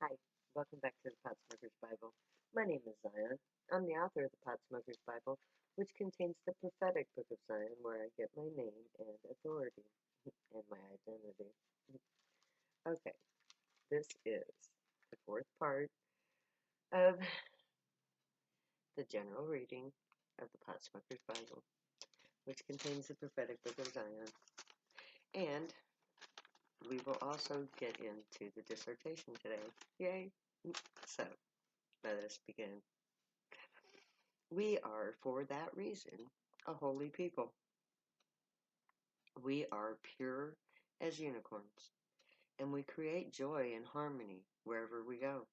Hi, welcome back to the Potsmoker's Bible. My name is Zion. I'm the author of the Potsmoker's Bible, which contains the prophetic book of Zion, where I get my name and authority and my identity. Okay, this is the fourth part of the general reading of the Potsmoker's Bible, which contains the prophetic book of Zion. And we will also get into the dissertation today. Yay! So, let us begin. We are, for that reason, a holy people. We are pure as unicorns, and we create joy and harmony wherever we go.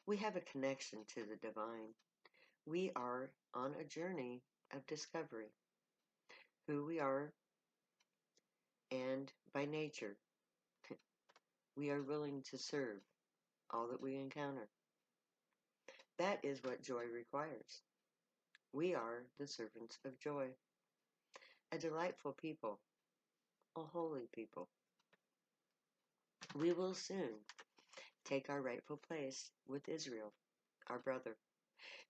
We have a connection to the divine. We are on a journey of discovery, who we are, and by nature, we are willing to serve all that we encounter. That is what joy requires. We are the servants of joy, a delightful people, a holy people. We will soon take our rightful place with Israel, our brother,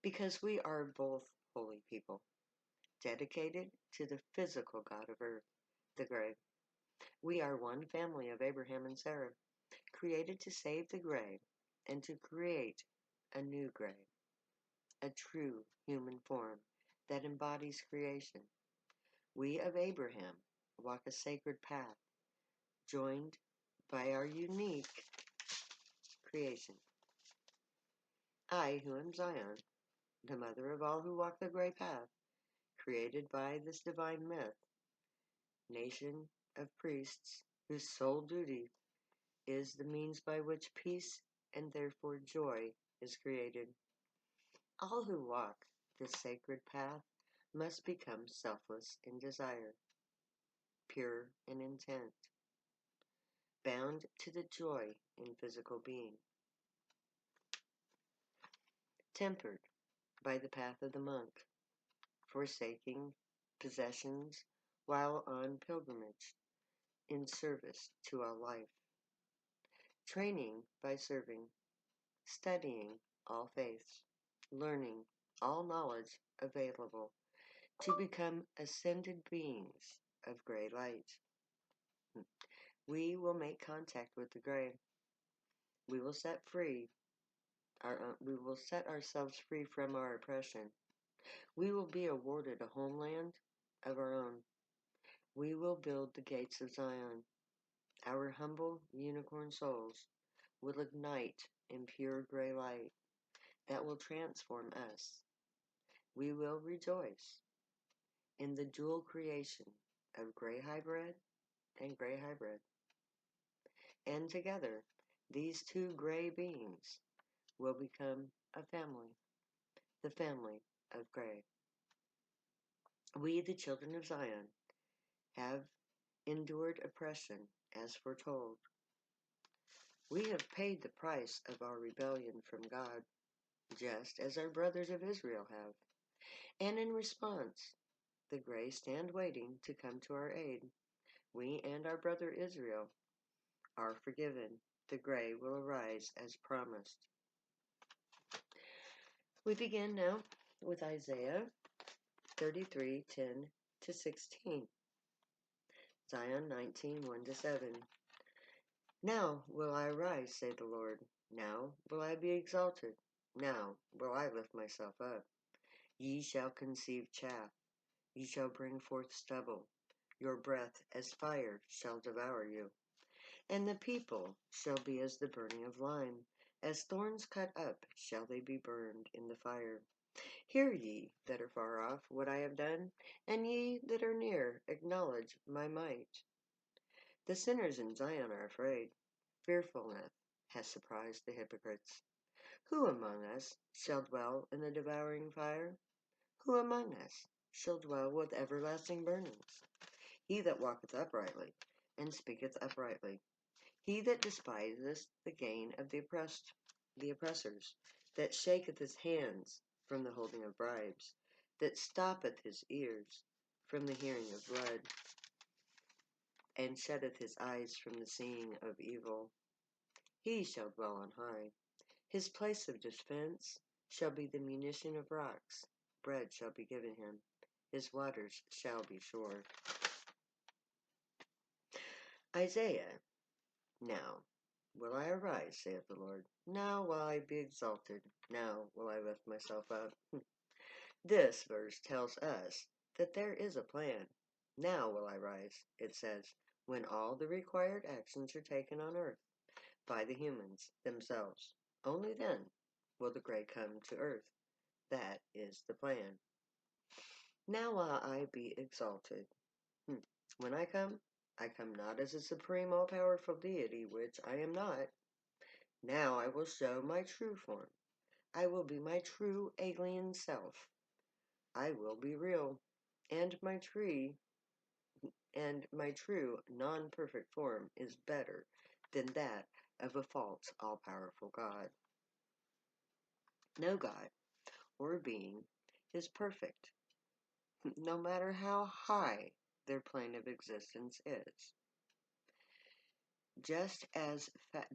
because we are both holy people, dedicated to the physical God of earth, the grave. We are one family of Abraham and Sarah, created to save the grave and to create a new grave, a true human form that embodies creation. We of Abraham walk a sacred path, joined by our unique creation. I, who am Zion, the mother of all who walk the gray path, created by this divine myth, nation of priests whose sole duty is the means by which peace and therefore joy is created. All who walk this sacred path must become selfless in desire, pure in intent, bound to the joy in physical being, tempered by the path of the monk, forsaking possessions while on pilgrimage in service to all life, training by serving, studying all faiths, learning all knowledge available to become ascended beings of gray light. We will make contact with the gray. We will we will set ourselves free from our oppression. We will be awarded a homeland of our own. We will build the gates of Zion. Our humble unicorn souls will ignite in pure gray light that will transform us. We will rejoice in the dual creation of gray hybrid and gray hybrid. And together, these two gray beings will become a family, the family of gray. We, the children of Zion, have endured oppression as foretold. We have paid the price of our rebellion from God, just as our brothers of Israel have. And in response, the gray stand waiting to come to our aid. We and our brother Israel are forgiven. The gray will arise as promised. We begin now with Isaiah 33:10 to 16. Zion 19:1 to 7. Now will I arise, say the Lord. Now will I be exalted. Now will I lift myself up. Ye shall conceive chaff. Ye shall bring forth stubble. Your breath as fire shall devour you. And the people shall be as the burning of lime. As thorns cut up shall they be burned in the fire. Hear ye that are far off what I have done, and ye that are near acknowledge my might. The sinners in Zion are afraid. Fearfulness has surprised the hypocrites. Who among us shall dwell in the devouring fire? Who among us shall dwell with everlasting burnings? He that walketh uprightly, and speaketh uprightly. He that despiseth the gain of the oppressors, that shaketh his hands from the holding of bribes, that stoppeth his ears from the hearing of blood, and shutteth his eyes from the seeing of evil. He shall dwell on high. His place of defense shall be the munition of rocks. Bread shall be given him. His waters shall be sure. Isaiah. Now will I arise, saith the Lord. Now will I be exalted. Now will I lift myself up. This verse tells us that there is a plan. Now will I rise, it says, when all the required actions are taken on earth by the humans themselves. Only then will the gray come to earth. That is the plan. Now will I be exalted. When I come not as a supreme all-powerful deity, which I am not. Now I will show my true form. I will be my true alien self. I will be real, and my true non-perfect form is better than that of a false all-powerful God. No God or being is perfect, no matter how high their plane of existence is.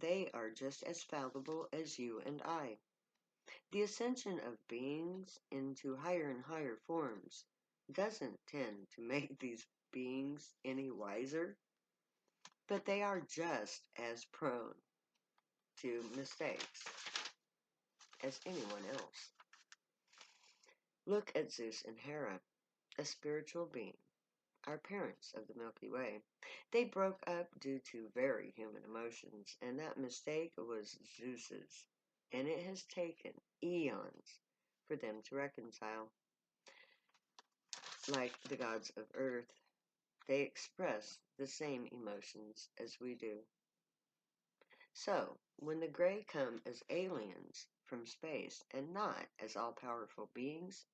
They are just as fallible as you and I. The ascension of beings into higher and higher forms doesn't tend to make these beings any wiser, but they are just as prone to mistakes as anyone else. Look at Zeus and Hera, a spiritual being, our parents of the Milky Way. They broke up due to very human emotions, and that mistake was Zeus's, and it has taken eons for them to reconcile. Like the gods of Earth, they express the same emotions as we do. So, when the Grey come as aliens from space and not as all-powerful beings,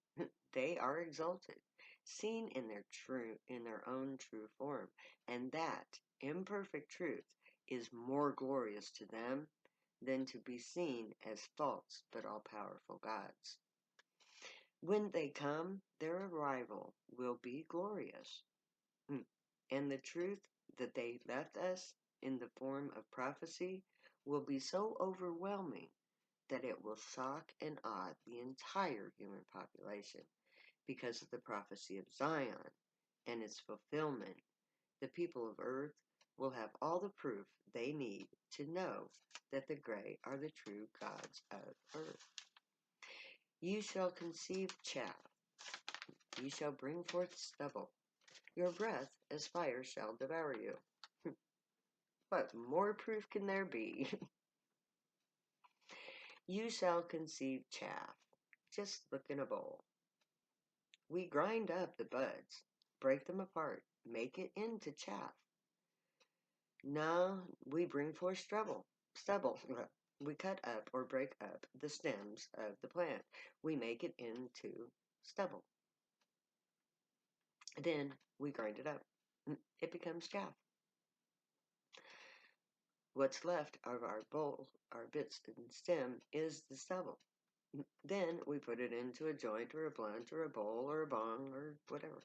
they are exalted, seen in their own true form, and that imperfect truth is more glorious to them than to be seen as false but all-powerful gods. When they come, their arrival will be glorious. And the truth that they left us in the form of prophecy will be so overwhelming that it will shock and awe the entire human population. Because of the prophecy of Zion and its fulfillment, the people of earth will have all the proof they need to know that the Grey are the true gods of earth. You shall conceive chaff. You shall bring forth stubble. Your breath as fire shall devour you. What more proof can there be? You shall conceive chaff. Just look in a bowl. We grind up the buds, break them apart, make it into chaff. Now we bring forth stubble. We cut up or break up the stems of the plant. We make it into stubble. Then we grind it up. It becomes chaff. What's left of our bowl, our bits and stem, is the stubble. Then we put it into a joint or a blunt or a bowl or a bong or whatever.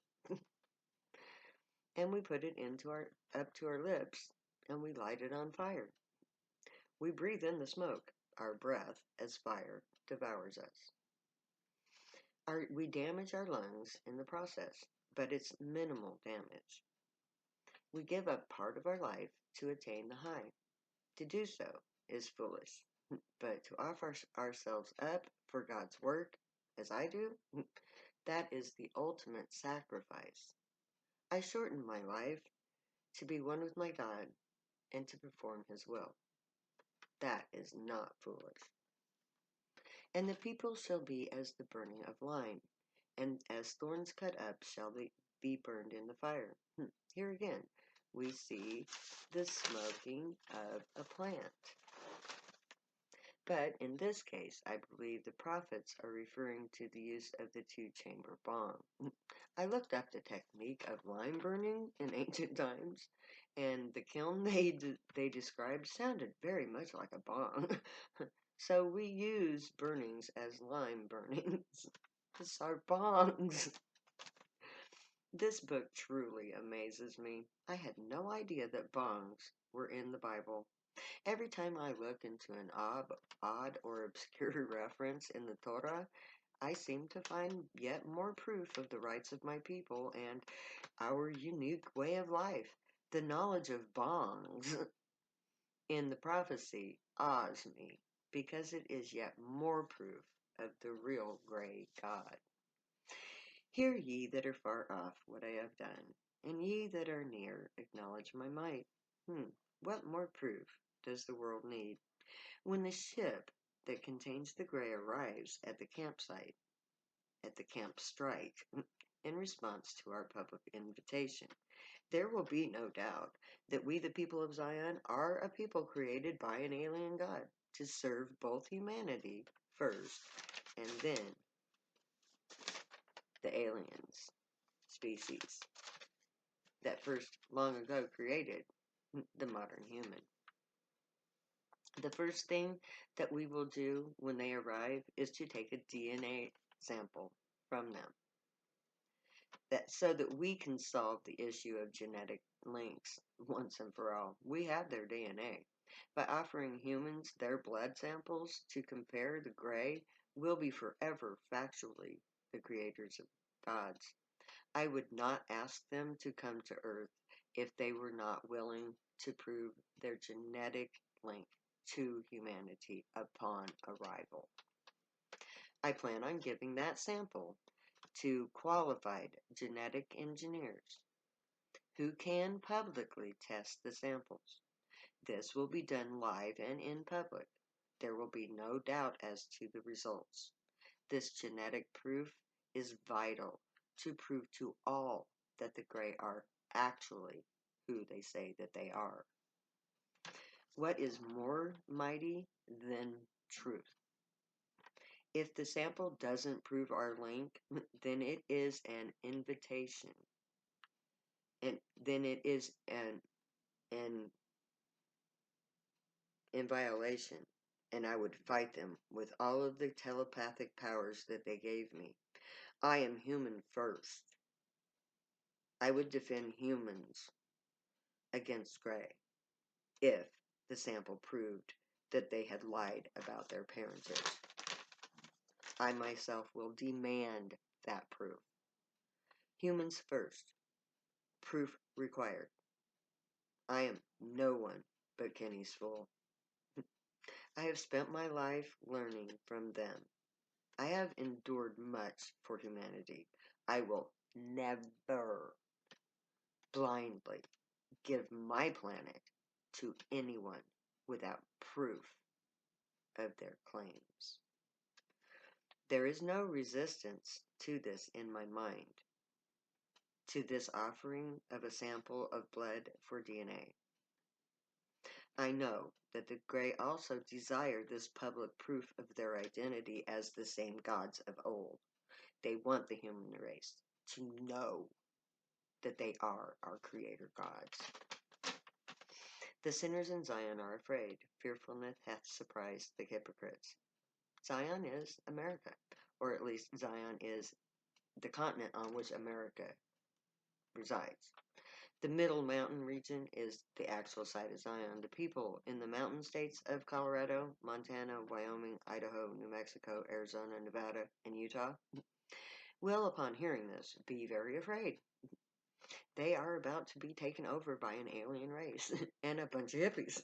And we put it up to our lips and we light it on fire. We breathe in the smoke. Our breath as fire devours us. We damage our lungs in the process, but it's minimal damage. We give up part of our life to attain the high. To do so is foolish, but to offer ourselves up for God's work, as I do, that is the ultimate sacrifice. I shorten my life to be one with my God and to perform His will. That is not foolish. And the people shall be as the burning of lime, and as thorns cut up shall they be burned in the fire. Here again, we see the smoking of a plant. But in this case, I believe the prophets are referring to the use of the two-chamber bong. I looked up the technique of lime burning in ancient times, and the kiln they described sounded very much like a bong. So we use burnings as lime burnings. These are bongs. This book truly amazes me. I had no idea that bongs were in the Bible. Every time I look into an odd or obscure reference in the Torah, I seem to find yet more proof of the rights of my people and our unique way of life. The knowledge of bongs in the prophecy awes me because it is yet more proof of the real great God. Hear ye that are far off what I have done, and ye that are near acknowledge my might. What more proof does the world need? When the ship that contains the gray arrives at the campsite, at the camp strike, in response to our public invitation, there will be no doubt that we, the people of Zion, are a people created by an alien God to serve both humanity first and then the aliens species that first long ago created the modern human. The first thing that we will do when they arrive is to take a DNA sample from them, so that we can solve the issue of genetic links once and for all. We have their DNA. By offering humans their blood samples to compare, the gray will be forever factually the creators of gods. I would not ask them to come to Earth if they were not willing to prove their genetic link to humanity upon arrival. I plan on giving that sample to qualified genetic engineers who can publicly test the samples. This will be done live and in public. There will be no doubt as to the results. This genetic proof is vital to prove to all that the gray are actually who they say that they are. What is more mighty than truth? If the sample doesn't prove our link, then it is an invitation. And then it is an in violation. And I would fight them with all of the telepathic powers that they gave me. I am human first. I would defend humans against gray if the sample proved that they had lied about their parentage. I myself will demand that proof. Humans first. Proof required. I am no one but Kenny's fool. I have spent my life learning from them. I have endured much for humanity. I will never blindly give my planet to anyone without proof of their claims. There is no resistance to this in my mind, to this offering of a sample of blood for DNA. I know that the Grey also desire this public proof of their identity as the same gods of old. They want the human race to know that they are our creator gods. The sinners in Zion are afraid. Fearfulness hath surprised the hypocrites. Zion is America, or at least Zion is the continent on which America resides. The middle mountain region is the actual site of Zion. The people in the mountain states of Colorado, Montana, Wyoming, Idaho, New Mexico, Arizona, Nevada, and Utah will, upon hearing this, be very afraid. They are about to be taken over by an alien race and a bunch of hippies.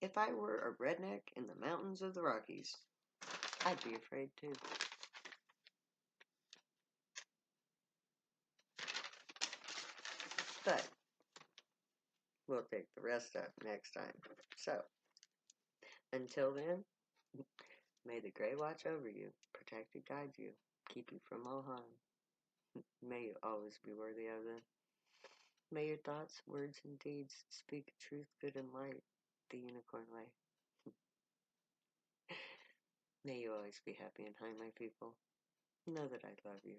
If I were a redneck in the mountains of the Rockies, I'd be afraid too. But we'll take the rest up next time. So, until then, may the Grey watch over you, protect and guide you, keep you from all harm. May you always be worthy of them. May your thoughts, words, and deeds speak truth, good, and light, the unicorn way. May you always be happy and high, my people. Know that I love you.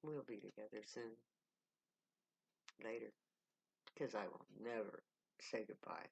We'll be together soon. Later. Because I will never say goodbye.